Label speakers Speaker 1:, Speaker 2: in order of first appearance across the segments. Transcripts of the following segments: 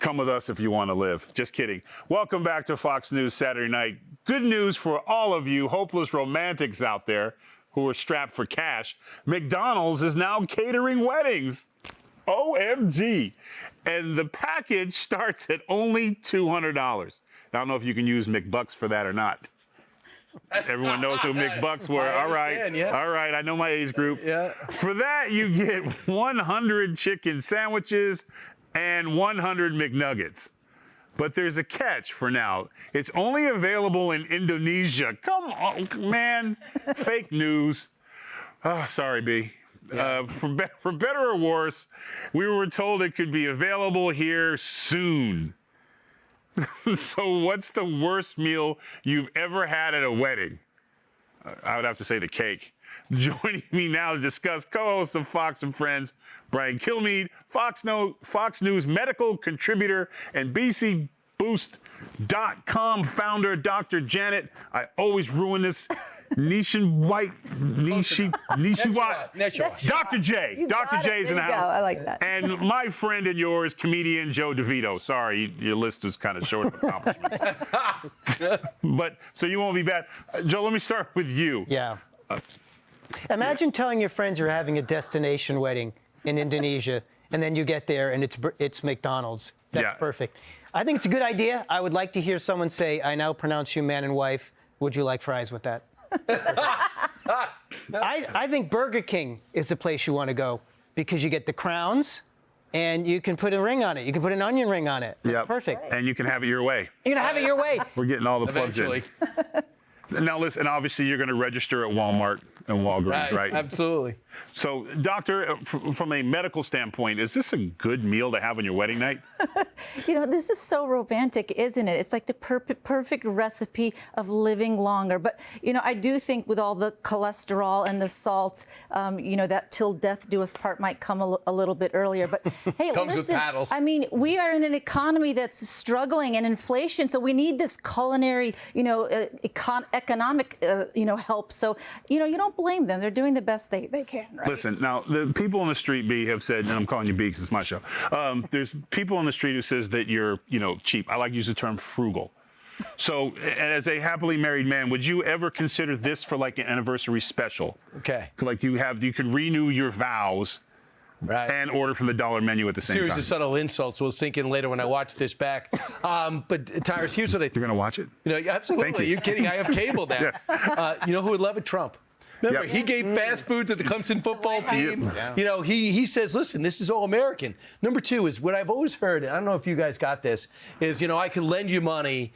Speaker 1: Come with us if you want to live. Just kidding. Welcome back to Fox News Saturday Night. Good news for all of you hopeless romantics out there who are strapped for cash. McDonald's is now catering weddings. OMG. And the package starts at only $200. I don't know if you can use McBucks for that or not. Everyone knows who McBucks were. All right.
Speaker 2: Yeah.
Speaker 1: All right. I know my age group.
Speaker 2: Yeah.
Speaker 1: For that, you get 100 chicken sandwiches and 100 McNuggets. But there's a catch for now. It's only available in Indonesia. Come on, man. Fake news. Oh, sorry, B.
Speaker 2: Yeah.
Speaker 1: For better or worse, we were told it could be available here soon. So what's the worst meal you've ever had at a wedding? I would have to say the cake. Joining me now to discuss, co-host of Fox and Friends, Brian Kilmeade, Fox News medical contributor, and BCBoost.com founder, Dr. Janet. I always ruin this. Nishiwai. Dr. J. Dr. J's in the house.
Speaker 3: I like that.
Speaker 1: And my friend and yours, comedian Joe DeVito. Sorry, your list was kind of short of accomplishments. But so you won't be bad. Joe, let me start with you.
Speaker 4: Yeah. Imagine telling your friends you're having a destination wedding in Indonesia, and then you get there and it's McDonald's. That's perfect. I think it's a good idea. I would like to hear someone say, "I now pronounce you man and wife. Would you like fries with that?" I think Burger King is the place you want to go because you get the crowns and you can put a ring on it. You can put an onion ring on it. That's perfect.
Speaker 1: And you can have it your way.
Speaker 4: You're going to have it your way.
Speaker 1: We're getting all the plugs in. Now, listen, obviously, you're going to register at Walmart and Walgreens, right?
Speaker 2: Absolutely.
Speaker 1: So, doctor, from a medical standpoint, is this a good meal to have on your wedding night?
Speaker 3: You know, this is so romantic, isn't it? It's like the perfect recipe of living longer. But, you know, I do think with all the cholesterol and the salt, you know, that till death do us part might come a little bit earlier. But, hey,
Speaker 2: Comes with
Speaker 3: listen,
Speaker 2: paddles.
Speaker 3: I mean, we are in an economy that's struggling and inflation, so we need this culinary, you know, economic, you know, help. So, you know, you don't blame them. They're doing the best they can, right?
Speaker 1: Listen, now, the people on the street, B, have said, and I'm calling you B because it's my show, there's people on the street who says that you're, you know, cheap. I like to use the term frugal. So, as a happily married man, would you ever consider this for like an anniversary special?
Speaker 2: Okay.
Speaker 1: So, like you could renew your vows and order from the dollar menu at the same time.
Speaker 2: Series of subtle insults will sink in later when I watch this back. But Tyrus, here's what I think.
Speaker 1: You're going to watch it?
Speaker 2: You know, absolutely.
Speaker 1: Thank you.
Speaker 2: You're kidding. I have cable now.
Speaker 1: Yes.
Speaker 2: You know who would love it? Trump. Remember, he gave fast food to the Clemson football team. You know, he says, listen, this is all American. Number two is what I've always heard, and I don't know if you guys got this, is, you know, I could lend you money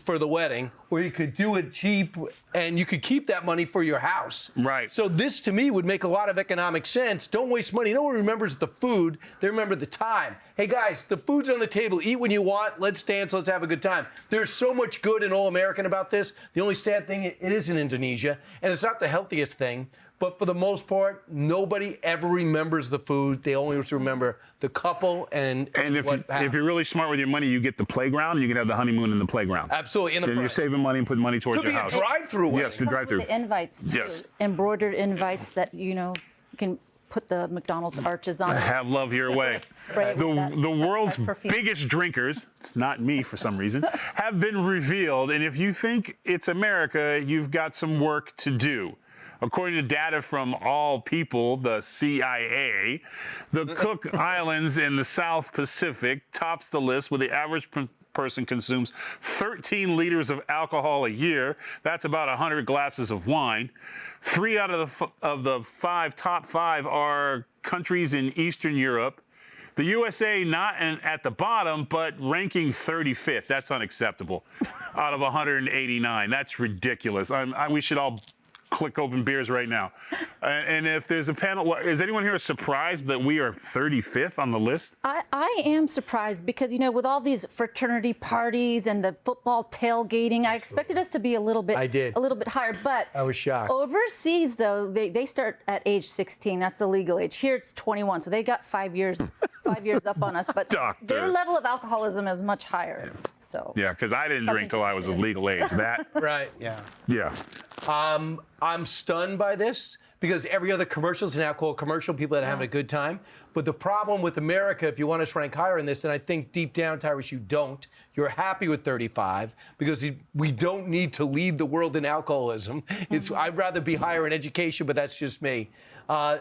Speaker 2: for the wedding, or you could do it cheap and you could keep that money for your house.
Speaker 1: Right.
Speaker 2: So this, to me, would make a lot of economic sense. Don't waste money. No one remembers the food. They remember the time. Hey, guys, the food's on the table. Eat when you want. Let's dance. Let's have a good time. There's so much good and all-American about this. The only sad thing, it is in Indonesia, and it's not the healthiest thing. But for the most part, nobody ever remembers the food. They only remember the couple and
Speaker 1: if you're really smart with your money, you get the playground. You can have the honeymoon in the playground.
Speaker 2: Absolutely.
Speaker 1: And you're saving money and putting money towards your house.
Speaker 2: Could be a drive-through wedding.
Speaker 1: Yes, the drive-through.
Speaker 3: The invites, too.
Speaker 1: Yes.
Speaker 3: Embroidered invites that, you know, you can put the McDonald's arches on.
Speaker 1: Have love your way.
Speaker 3: Spray
Speaker 1: the world's
Speaker 3: perfume.
Speaker 1: biggest drinkers, it's not me for some reason, have been revealed. And if you think it's America, you've got some work to do. According to data from All People, the CIA, the Cook Islands in the South Pacific tops the list, where the average person consumes 13 liters of alcohol a year. That's about 100 glasses of wine. 3 out of the top five are countries in Eastern Europe. The USA not at the bottom, but ranking 35th. That's unacceptable. Out of 189. That's ridiculous. We should all click open beers right now. And if there's a panel, is anyone here surprised that we are 35th on the list?
Speaker 3: I am surprised because, you know, with all these fraternity parties and the football tailgating, I expected us to be a little bit higher. But
Speaker 2: I was shocked.
Speaker 3: Overseas, though, they start at age 16. That's the legal age. Here it's 21, so they got 5 years up on us. But their level of alcoholism is much higher. So
Speaker 1: yeah, because I didn't drink till I was of legal age. That
Speaker 2: right. Yeah.
Speaker 1: Yeah.
Speaker 2: I'm stunned by this because every other commercial is an alcohol commercial, people that are having a good time. But the problem with America, if you want us to rank higher in this, and I think deep down, Tyrus, you don't. You're happy with 35 because we don't need to lead the world in alcoholism. I'd rather be higher in education, but that's just me.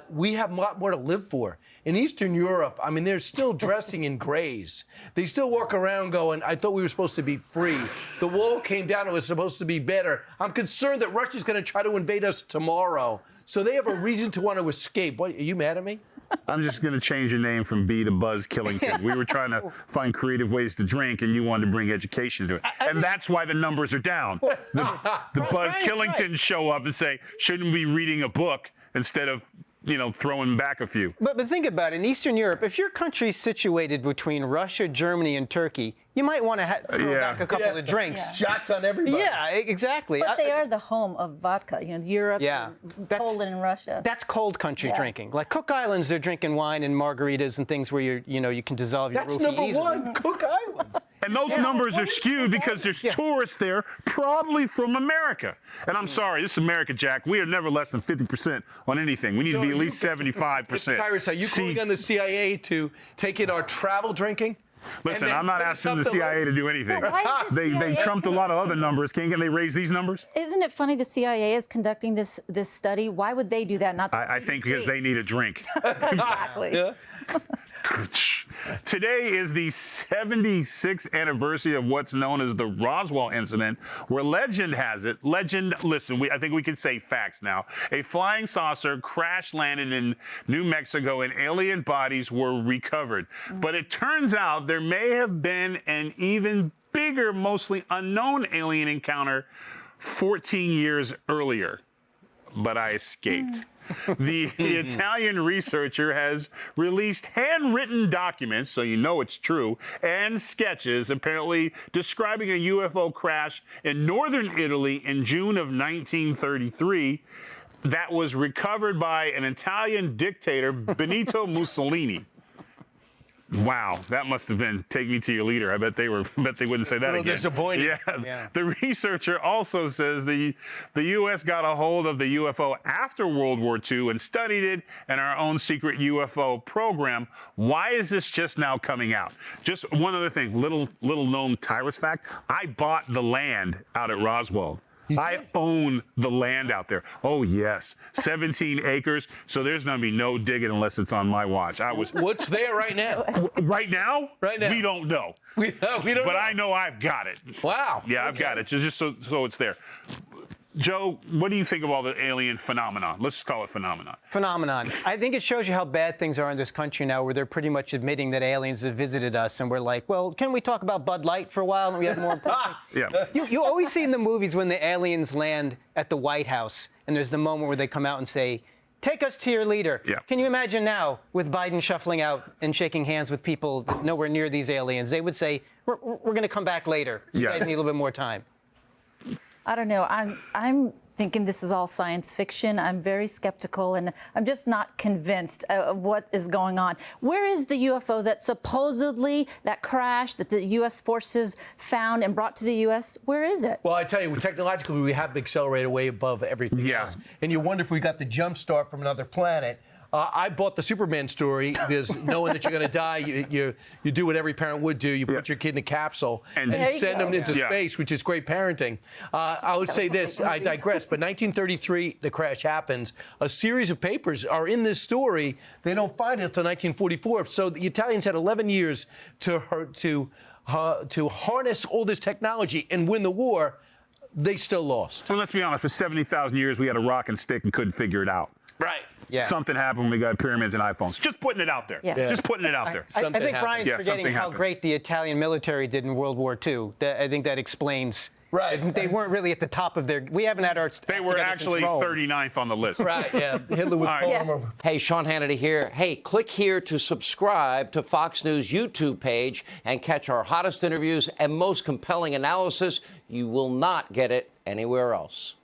Speaker 2: We have a lot more to live for. In Eastern Europe, I mean, they're still dressing in grays. They still walk around going, I thought we were supposed to be free. The wall came down, it was supposed to be better. I'm concerned that Russia's going to try to invade us tomorrow. So they have a reason to want to escape. What, are you mad at me?
Speaker 1: I'm just going to change your name from B to Buzz Killington. We were trying to find creative ways to drink, and you wanted to bring education to it. And that's why the numbers are down. The Buzz Killingtons show up and say, shouldn't we be reading a book instead of, throwing back a few?
Speaker 4: But think about it. In Eastern Europe, if your country's situated between Russia, Germany, and Turkey, you might want to throw back a couple of drinks.
Speaker 3: Yeah.
Speaker 2: Shots on everybody.
Speaker 4: Yeah, exactly.
Speaker 3: But they are the home of vodka. Europe, Poland, and Russia.
Speaker 4: That's cold country drinking. Like Cook Islands, they're drinking wine and margaritas and things where you can dissolve your roofie
Speaker 2: That's
Speaker 4: easily.
Speaker 2: number one, Cook Islands.
Speaker 1: And those numbers are skewed because there's tourists there, probably from America. And I'm sorry, this is America, Jack. We are never less than 50% on anything. We need to be at least 75%.
Speaker 2: Tyrus, are you calling on the CIA to take in our travel drinking?
Speaker 1: Listen, I'm not asking the CIA to do anything.
Speaker 3: Why is the
Speaker 1: They
Speaker 3: CIA
Speaker 1: trumped a lot of other numbers. Can't they raise these numbers?
Speaker 3: Isn't it funny the CIA is conducting this study? Why would they do that? Not the
Speaker 1: I think because they need a drink.
Speaker 3: Exactly.
Speaker 2: Yeah.
Speaker 1: Today is the 76th anniversary of what's known as the Roswell incident, where legend has it, listen, I think we can say facts now. A flying saucer crash landed in New Mexico and alien bodies were recovered. But it turns out there may have been an even bigger, mostly unknown alien encounter 14 years earlier. But I escaped. The Italian researcher has released handwritten documents, so you know it's true, and sketches apparently describing a UFO crash in northern Italy in June of 1933 that was recovered by an Italian dictator, Benito Mussolini. Wow, that must have been "Take me to your leader." I bet they wouldn't say that again.
Speaker 2: Disappointed.
Speaker 1: Yeah. The researcher also says the U.S. got a hold of the UFO after World War II and studied it in our own secret UFO program. Why is this just now coming out? Just one other thing, little known Tyrus fact: I bought the land out at Roswell. I own the land out there. Oh, yes. 17 acres. So there's going to be no digging unless it's on my watch.
Speaker 2: What's there right now?
Speaker 1: Right now?
Speaker 2: Right now.
Speaker 1: We don't know.
Speaker 2: We don't know.
Speaker 1: But I know I've got it.
Speaker 2: Wow.
Speaker 1: Yeah, I've got it. Just so it's there. Joe, what do you think of all the alien phenomenon? Let's just call it phenomenon.
Speaker 4: Phenomenon. I think it shows you how bad things are in this country now, where they're pretty much admitting that aliens have visited us, and we're like, well, can we talk about Bud Light for a while? And we have more important.
Speaker 1: Yeah.
Speaker 4: You always see in the movies when the aliens land at the White House, and there's the moment where they come out and say, take us to your leader.
Speaker 1: Yeah.
Speaker 4: Can you imagine now, with Biden shuffling out and shaking hands with people nowhere near these aliens, they would say, we're going to come back later. You guys need a little bit more time.
Speaker 3: I don't know. I'm thinking this is all science fiction. I'm very skeptical, and I'm just not convinced of what is going on. Where is the UFO that supposedly, that crashed, that the U.S. forces found and brought to the U.S.? Where is it?
Speaker 2: Well, I tell you, technologically, we have accelerated way above everything else. And you wonder if we got the jump start from another planet. I bought the Superman story because knowing that you're going to die, you do what every parent would do. You put your kid in a capsule and send them into space, which is great parenting. I would say this, I digress, but 1933, the crash happens. A series of papers are in this story. They don't find it until 1944. So the Italians had 11 years to harness all this technology and win the war. They still lost.
Speaker 1: So let's be honest, for 70,000 years, we had a rock and stick and couldn't figure it out.
Speaker 2: Right.
Speaker 4: Yeah.
Speaker 1: Something happened when we got pyramids and iPhones. Just putting it out there.
Speaker 3: Yeah.
Speaker 1: Just putting it out there.
Speaker 4: I think Brian's
Speaker 1: Yeah,
Speaker 4: forgetting
Speaker 1: something
Speaker 4: how
Speaker 1: happened.
Speaker 4: great the Italian military did in World War II. I think that explains.
Speaker 2: Right.
Speaker 4: They weren't really at the top of their. We haven't had our.
Speaker 1: They were actually 39th on the list.
Speaker 2: Right, yeah. Hitler was
Speaker 3: Yes.
Speaker 5: Hey, Sean Hannity here. Hey, click here to subscribe to Fox News YouTube page and catch our hottest interviews and most compelling analysis. You will not get it anywhere else.